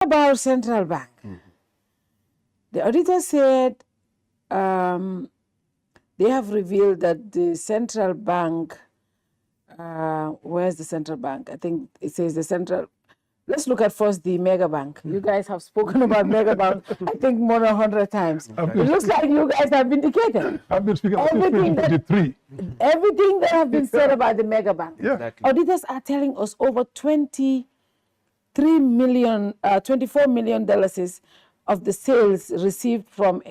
About central bank, the auditor said they have revealed that the central bank, where's the central bank? I think it says the central. Let's look at first the mega bank. You guys have spoken about mega bank, I think more than 100 times. It looks like you guys have vindicated. I've been speaking about everything that has been said about the mega bank. Yeah. Exactly. Auditors are telling us over $24 million of the sales received from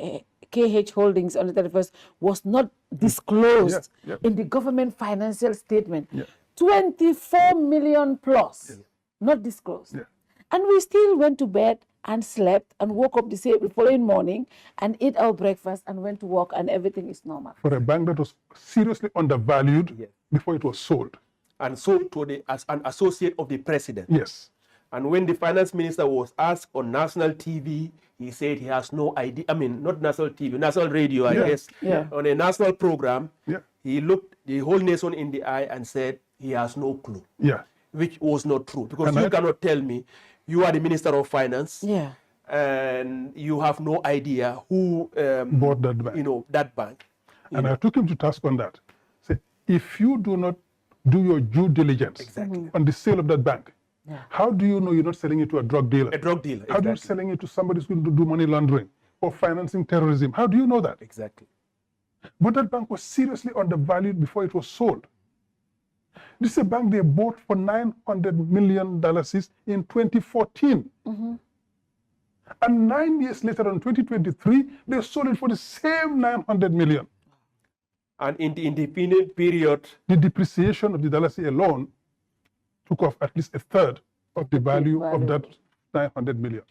KH Holdings on the 31st was not disclosed in the government financial statement. 24 million plus, not disclosed. And we still went to bed and slept and woke up the following morning and ate our breakfast and went to work and everything is normal. For a bank that was seriously undervalued before it was sold. And sold to as an associate of the president. Yes. And when the finance minister was asked on national TV, he said he has no idea. I mean, not national TV, national radio, I guess. On a national program, he looked the whole nation in the eye and said he has no clue. Which was not true. Because you cannot tell me you are the Minister of Finance and you have no idea who bought that bank. You know, that bank. And I took him to task on that. Say, if you do not do your due diligence on the sale of that bank, how do you know you're not selling it to a drug dealer? A drug dealer. How do you selling it to somebody who's going to do money laundering or financing terrorism? How do you know that? Exactly. But that bank was seriously undervalued before it was sold. This is a bank they bought for $900 million in 2014. And 9 years later, in 2023, they sold it for the same $900 million. And in the independent period, the depreciation of the dollar alone took off at least a third of the value of that $900 million.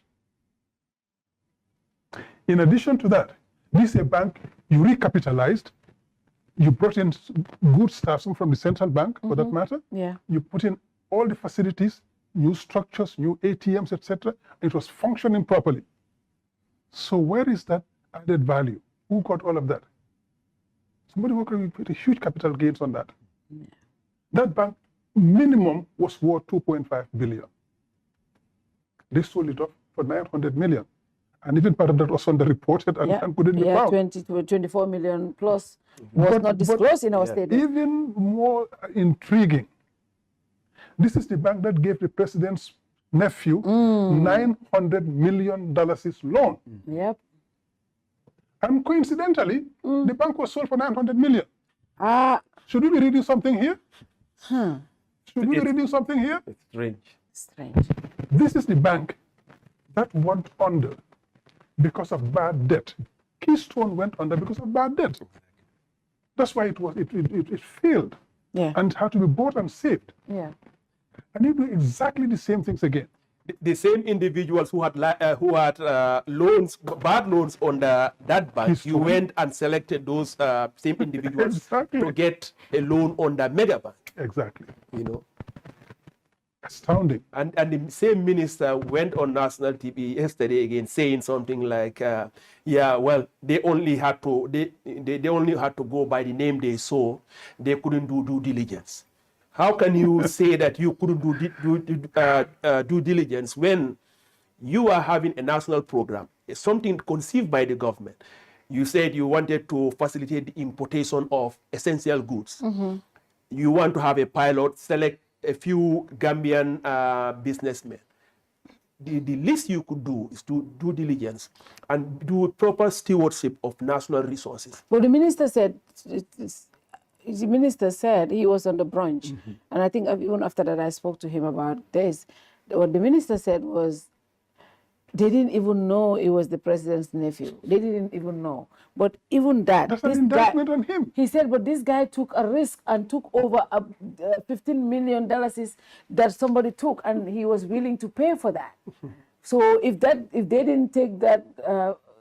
In addition to that, this is a bank you recapitalized. You brought in good staff from the central bank, for that matter. You put in all the facilities, new structures, new ATMs, etc. It was functioning properly. So where is that added value? Who got all of that? Somebody who put a huge capital gains on that. That bank minimum was worth $2.5 billion. They sold it off for $900 million. And even part of that was underreported and couldn't be found. 24 million plus was not disclosed in our statement. Even more intriguing, this is the bank that gave the president's nephew $900 million loan. And coincidentally, the bank was sold for $900 million. Should we be reading something here? Should we be reading something here? It's strange. Strange. This is the bank that went under because of bad debt. Keystone went under because of bad debt. That's why it failed and had to be bought and saved. And you do exactly the same things again. The same individuals who had loans, bad loans on that bank, you went and selected those same individuals to get a loan on the mega bank. Exactly. You know, astounding. And the same minister went on national TV yesterday again saying something like, well, they only had to go by the name they saw. They couldn't do due diligence. How can you say that you couldn't do due diligence when you are having a national program? It's something conceived by the government. You said you wanted to facilitate the importation of essential goods. You want to have a pilot, select a few Gambian businessmen. The least you could do is to do diligence and do proper stewardship of national resources. Well, the minister said he was on the brunch. And I think even after that I spoke to him about this. What the minister said was they didn't even know it was the president's nephew. They didn't even know. But even that, that's an indictment on him. He said, but this guy took a risk and took over $15 million that somebody took, and he was willing to pay for that. So if they didn't take that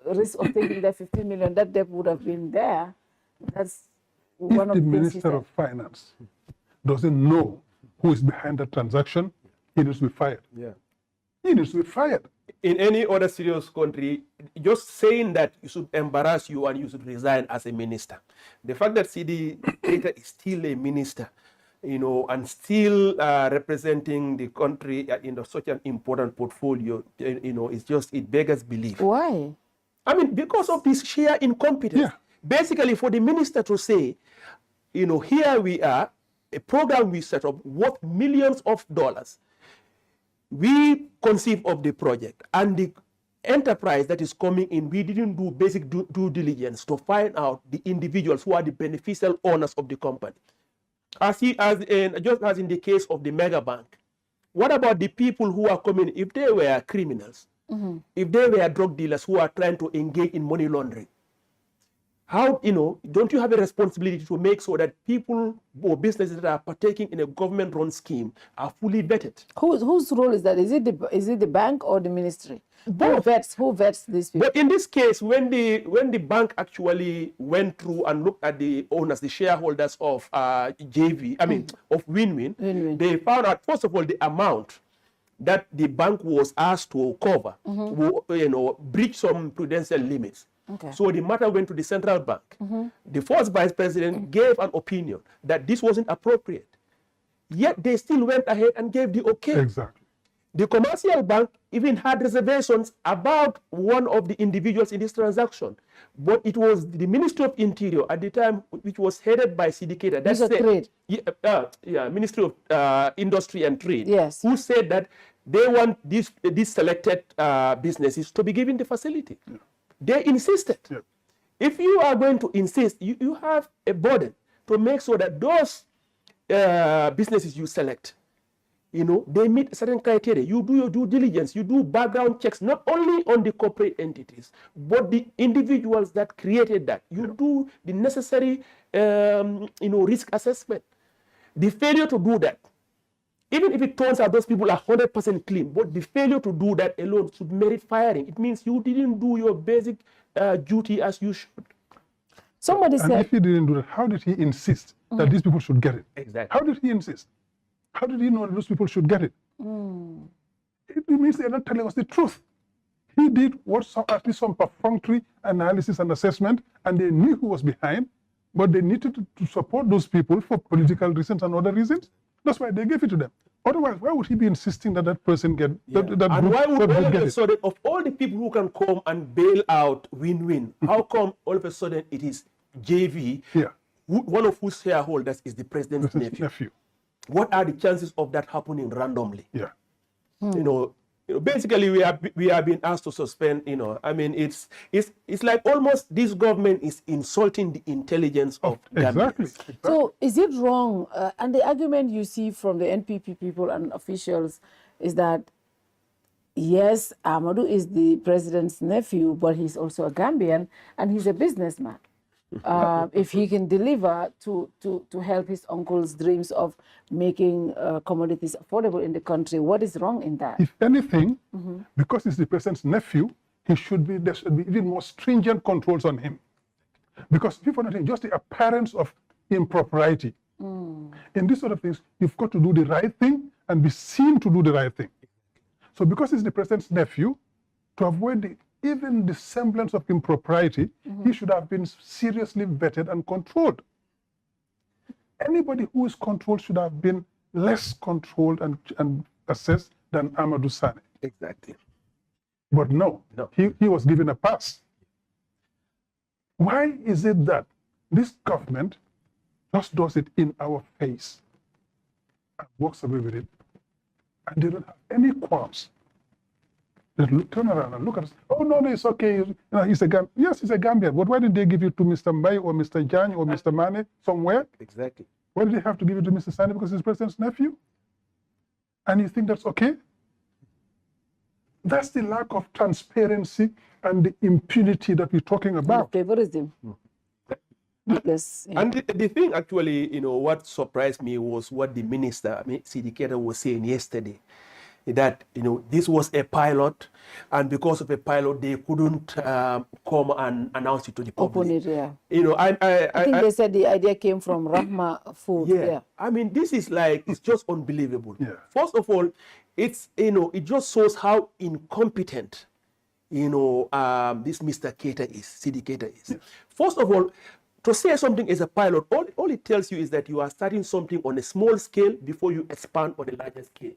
risk of taking that $15 million, that debt would have been there. That's one of the things he said. If the Minister of Finance doesn't know who is behind that transaction, he needs to be fired. He needs to be fired. In any other serious country, just saying that you should embarrass you and you should resign as a minister. The fact that Seedy Keita is still a minister you know, and still representing the country in such an important portfolio, you know, it beggars belief. Why? I mean, because of this sheer incompetence. Yeah. Basically, for the minister to say, you know, here we are, a program we set up worth millions of dollars. We conceive of the project, and the enterprise that is coming in, we didn't do basic due diligence to find out the individuals who are the beneficial owners of the company. Just as in the case of the mega bank, what about the people who are coming, if they were criminals, if they were drug dealers who are trying to engage in money laundering? How, you know, don't you have a responsibility to make sure that people or businesses that are partaking in a government-run scheme are fully vetted? Whose role is that? Is it the bank or the ministry? Who vets these people? But in this case, when the bank actually went through and looked at the owners, the shareholders of of Win-Win, they found out, first of all, the amount that the bank was asked to cover, you know, breached some prudential limits. Okay. So the matter went to the central bank. The first vice president gave an opinion that this wasn't appropriate. Yet they still went ahead and gave the okay. Exactly. The commercial bank even had reservations about one of the individuals in this transaction. But it was the Ministry of Interior at the time, which was headed by Seedy Keita. That's Trade. Ministry of Industry and Trade. Yes. Who said that they want these selected businesses to be given the facility. Yeah. They insisted. Yeah. If you are going to insist, you have a burden to make sure that those businesses you select, you know, they meet certain criteria. You do your due diligence. You do background checks, not only on the corporate entities, but the individuals that created that. You do the necessary, risk assessment. The failure to do that, even if it turns out those people are 100% clean, but the failure to do that alone should merit firing. It means you didn't do your basic duty as you should. Somebody said, if he didn't do that, how did he insist that these people should get it? Exactly. How did he insist? How did he know that those people should get it? It means they're not telling us the truth. He did at least some perfunctory analysis and assessment, and they knew who was behind, but they needed to support those people for political reasons and other reasons. That's why they gave it to them. Otherwise, why would he be insisting that that person get that and why would all of a sudden, of all the people who can come and bail out Win-Win, how come all of a sudden it is JV, one of whose shareholders is the president's nephew? What are the chances of that happening randomly? Yeah. You know, basically we are being asked to suspend. You know, I mean, it's like almost this government is insulting the intelligence of Exactly. So is it wrong? And the argument you see from the NPP people and officials is that yes, Amadou is the president's nephew, but he's also a Gambian and he's a businessman. If he can deliver to help his uncle's dreams of making commodities affordable in the country, what is wrong in that? If anything, because he's the president's nephew, there should be even more stringent controls on him. Because people are not just the appearance of impropriety. In these sort of things, you've got to do the right thing and be seen to do the right thing. So because he's the president's nephew, to avoid even the semblance of impropriety, he should have been seriously vetted and controlled. Anybody who is controlled should have been less controlled and assessed than Amadou Sane. Exactly. But no. He was given a pass. Why is it that this government just does it in our face and walks away with it, and they don't have any qualms? They turn around and look at us. Oh, no, it's okay. You know, he's a Gambian. Yes, he's a Gambian. But why didn't they give it to Mr. Mbai or Mr. Jan or Mr. Mane somewhere? Exactly. Why did they have to give it to Mr. Sane because he's the president's nephew? And you think that's okay? That's the lack of transparency and the impunity that we're talking about. Favorism. Yes. And the thing actually, you know, what surprised me was what the minister, Seedy Keita, was saying yesterday. That, you know, this was a pilot, and because of a pilot, they couldn't come and announce it to the public. Open it, yeah. You know, I think they said the idea came from Rahma Food. Yeah. I mean, this is like, it's just unbelievable. Yeah. First of all, it's, you know, it just shows how incompetent, you know, this Mr. Keita is, Seedy Keita is. Yeah. First of all, to say something is a pilot, all it tells you is that you are starting something on a small scale before you expand on a larger scale.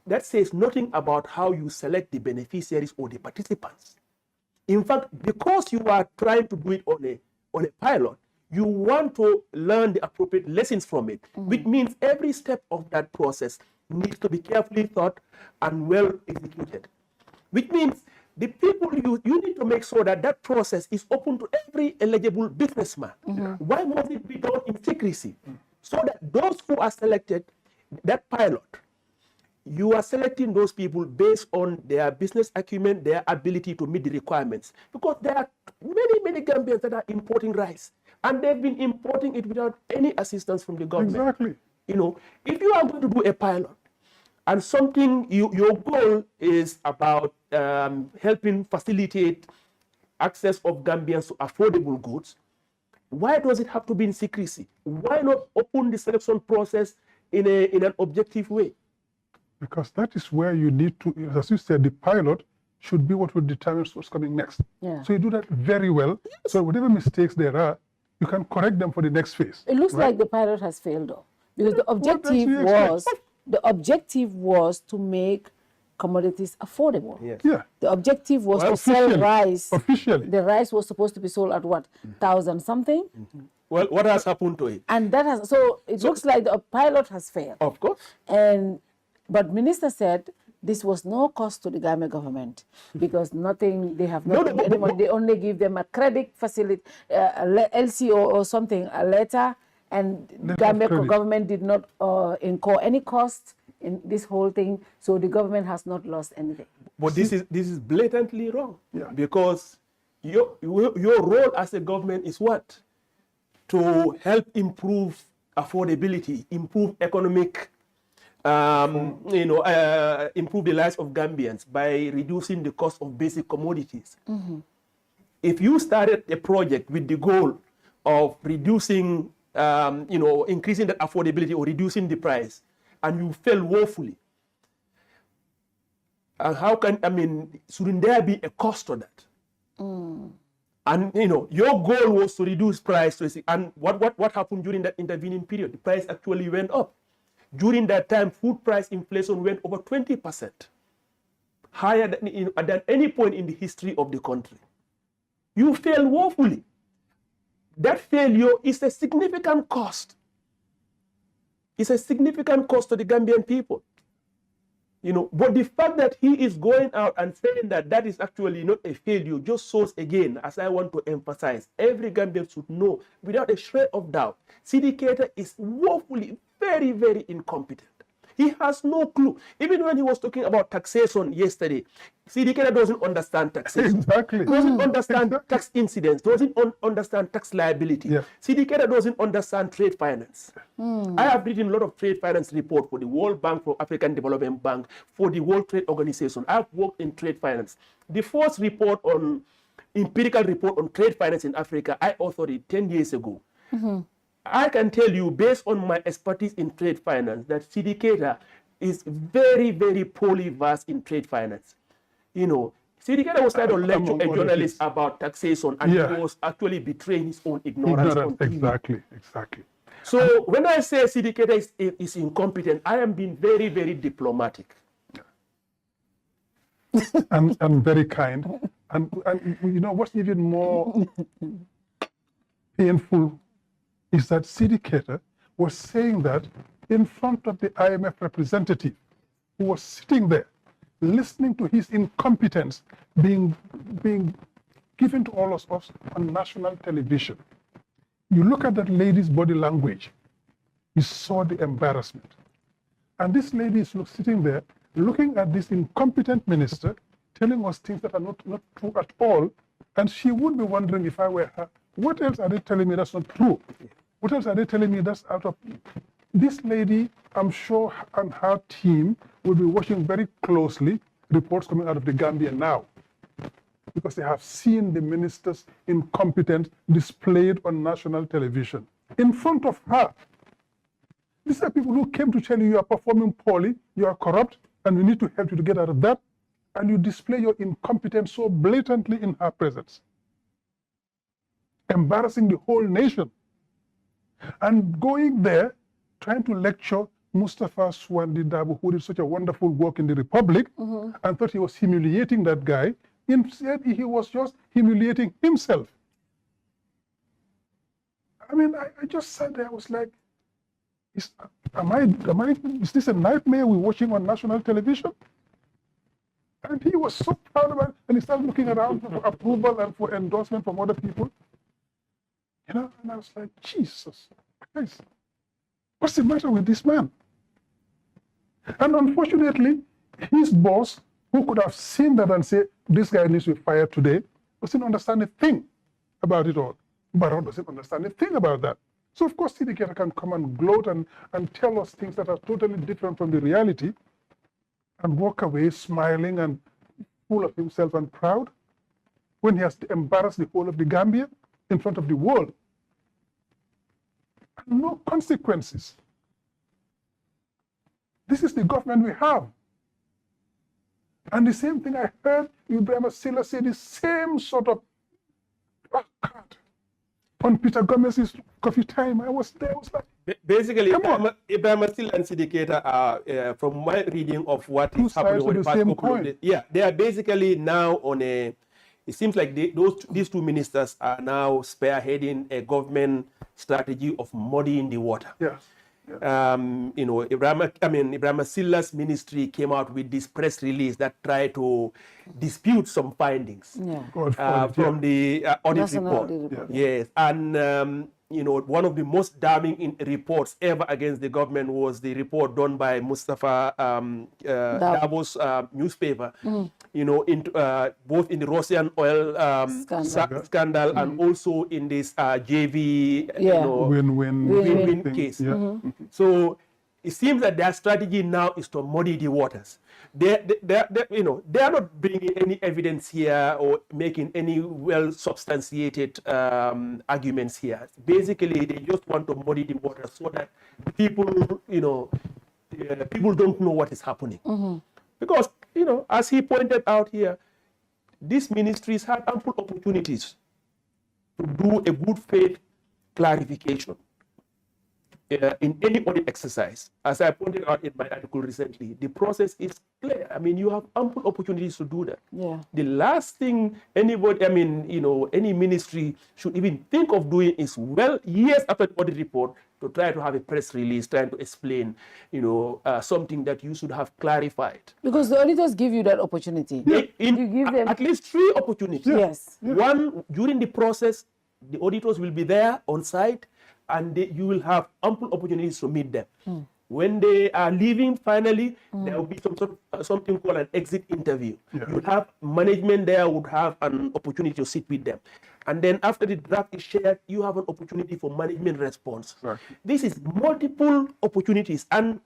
That says nothing about how you select the beneficiaries or the participants. In fact, because you are trying to do it on a pilot, you want to learn the appropriate lessons from it, which means every step of that process needs to be carefully thought and well executed. Which means the people, you need to make sure that that process is open to every eligible businessman. Why must it be done in secrecy? So that those who are selected, that pilot, you are selecting those people based on their business acumen, their ability to meet the requirements. Because there are many Gambians that are importing rice, and they've been importing it without any assistance from the government. Exactly. You know, if you are going to do a pilot, and something, your goal is about helping facilitate access of Gambians to affordable goods, why does it have to be in secrecy? Why not open the selection process in an objective way? Because that is where you need to, as you said, the pilot should be what will determine what's coming next. So you do that very well. So whatever mistakes there are, you can correct them for the next phase. It looks like the pilot has failed, though, because the objective was to make commodities affordable. The objective was to sell rice. Officially. The rice was supposed to be sold at what, 1,000 something? Well, what has happened to it? And that has, so it looks like the pilot has failed. Of course. But Minister said this was no cost to the Gambia government because nothing, they have not given anyone, they only give them a credit facility, LCO or something, a letter, and the Gambia government did not incur any cost in this whole thing, so the government has not lost anything. But this is blatantly wrong, because your role as a government is what? To help improve affordability, improve economic, improve the lives of Gambians by reducing the cost of basic commodities. If you started a project with the goal of reducing, increasing the affordability or reducing the price, and you fail woefully, shouldn't there be a cost to that? And your goal was to reduce price, and what happened during that intervening period? The price actually went up. During that time, food price inflation went over 20%, higher than any point in the history of the country. You failed woefully. That failure is a significant cost. It's a significant cost to the Gambian people. But the fact that he is going out and saying that is actually not a failure just shows again, as I want to emphasize, every Gambian should know without a shred of doubt, Seedy Keita is woefully very, very incompetent. He has no clue. Even when he was talking about taxation yesterday, Seedy Keita doesn't understand taxation. Exactly. Doesn't understand tax incidents, doesn't understand tax liability. Seedy Keita doesn't understand trade finance. I have written a lot of trade finance reports for the World Bank, for African Development Bank, for the World Trade Organization. I've worked in trade finance. The first empirical report on trade finance in Africa, I authored it 10 years ago. I can tell you, based on my expertise in trade finance, that Seedy Keita is very, very poorly versed in trade finance. Seedy Keita was trying to lecture a journalist about taxation, and he was actually betraying his own ignorance. Exactly. So when I say Seedy Keita is incompetent, I am being very, very diplomatic. and very kind. And what's even more painful is that Seedy Keita was saying that in front of the IMF representative who was sitting there, listening to his incompetence being given to all of us on national television. You look at that lady's body language, you saw the embarrassment. And this lady is sitting there, looking at this incompetent minister, telling us things that are not true at all, and she would be wondering, if I were her, what else are they telling me that's not true? What else are they telling me that's out of... This lady, I'm sure, and her team will be watching very closely reports coming out of the Gambia now, because they have seen the minister's incompetence displayed on national television in front of her. These are people who came to tell you are performing poorly, you are corrupt, and we need to help you to get out of that, and you display your incompetence so blatantly in her presence. embarrassing the whole nation. And going there, trying to lecture Mustafa Swandi Dabo, who did such a wonderful work in the Republic, and thought he was humiliating that guy. Instead, he was just humiliating himself. I mean, I just sat there, I was like, is this a nightmare we're watching on national television? And he was so proud of it, and he started looking around for approval and for endorsement from other people. You know, and I was like, Jesus Christ, what's the matter with this man? And unfortunately, his boss, who could have seen that and said, this guy needs to be fired today, doesn't understand a thing about it all. Barrow doesn't understand a thing about that. So of course, Seedy Keita can come and gloat and tell us things that are totally different from the reality and walk away smiling and full of himself and proud when he has embarrassed the whole of the Gambia in front of the world. And no consequences. This is the government we have. And the same thing I heard Ibrahim Silla say, the same sort of, oh God, on Peter Gomez's coffee time. I was there, I was like, basically, Ibrahim Silla and Seedy Keita are, from my reading of what is happening over the past couple of days, yeah, they are basically now on a, it seems like these two ministers are now spearheading a government strategy of muddying the water. Yes. You know, Ibrahim Silla's ministry came out with this press release that tried to dispute some findings from the audit report. Yes, and you know, one of the most damning reports ever against the government was the report done by Mustafa Dabo's newspaper. You know, both in the Russian oil scandal and also in this JV win-win case. So it seems that their strategy now is to muddy the waters. They are not bringing any evidence here or making any well-substantiated arguments here. Basically, they just want to muddy the waters so that people, you know, people don't know what is happening. Because, you know, as he pointed out here, these ministries had ample opportunities to do a good faith clarification in any audit exercise. As I pointed out in my article recently, the process is clear. I mean, you have ample opportunities to do that. Yeah. The last thing anybody, I mean, you know, any ministry should even think of doing is, well, years after the audit report, to try to have a press release trying to explain, you know, something that you should have clarified. Because the auditors give you that opportunity. You give them at least 3 opportunities. Yes. One, during the process, the auditors will be there on site, and you will have ample opportunities to meet them. When they are leaving, finally, there will be some sort of something called an exit interview. You would have management there, would have an opportunity to sit with them. And then after the draft is shared, you have an opportunity for management response. This is multiple opportunities. And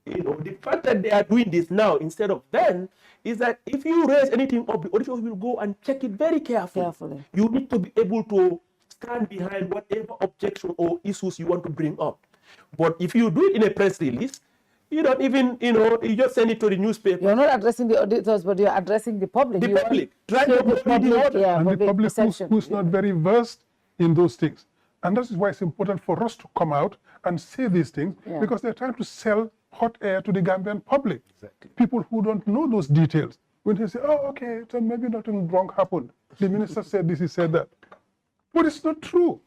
you know, the fact that they are doing this now instead of then is that if you raise anything up, the auditors will go and check it very carefully. You need to be able to stand behind whatever objection or issues you want to bring up. But if you do it in a press release, you don't even, you know, you just send it to the newspaper. You're not addressing the auditors, but you're addressing the public. The public. Trying to muddy the water. And the public who's not very versed in those things. And that is why it's important for us to come out and say these things, because they're trying to sell hot air to the Gambian public. People who don't know those details. When they say, oh, okay, so maybe nothing wrong happened. The minister said this, he said that. But it's not true.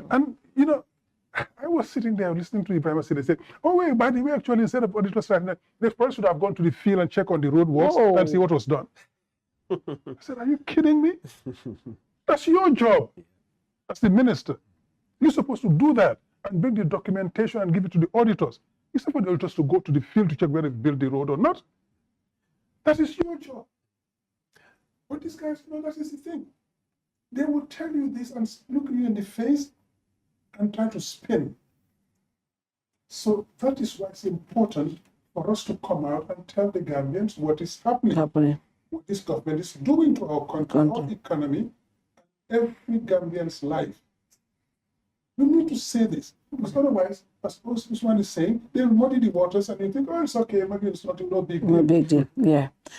And, you know, I was sitting there listening to Ibrahim Silla say, oh, wait, by the way, actually, instead of auditors, they probably should have gone to the field and check on the roadworks and see what was done. I said, are you kidding me? That's your job as the minister. You're supposed to do that and bring the documentation and give it to the auditors. It's not for the auditors to go to the field to check whether they built the road or not. That is your job. But these guys, you know, that is the thing. They will tell you this and look you in the face and try to spin. So that is why it's important for us to come out and tell the Gambians what is happening. What this government is doing to our country, our economy, every Gambian's life. We need to say this, because otherwise, as Ousman is saying, they'll muddy the waters and you think, oh, it's okay, maybe it's not no big deal. No big deal, yeah.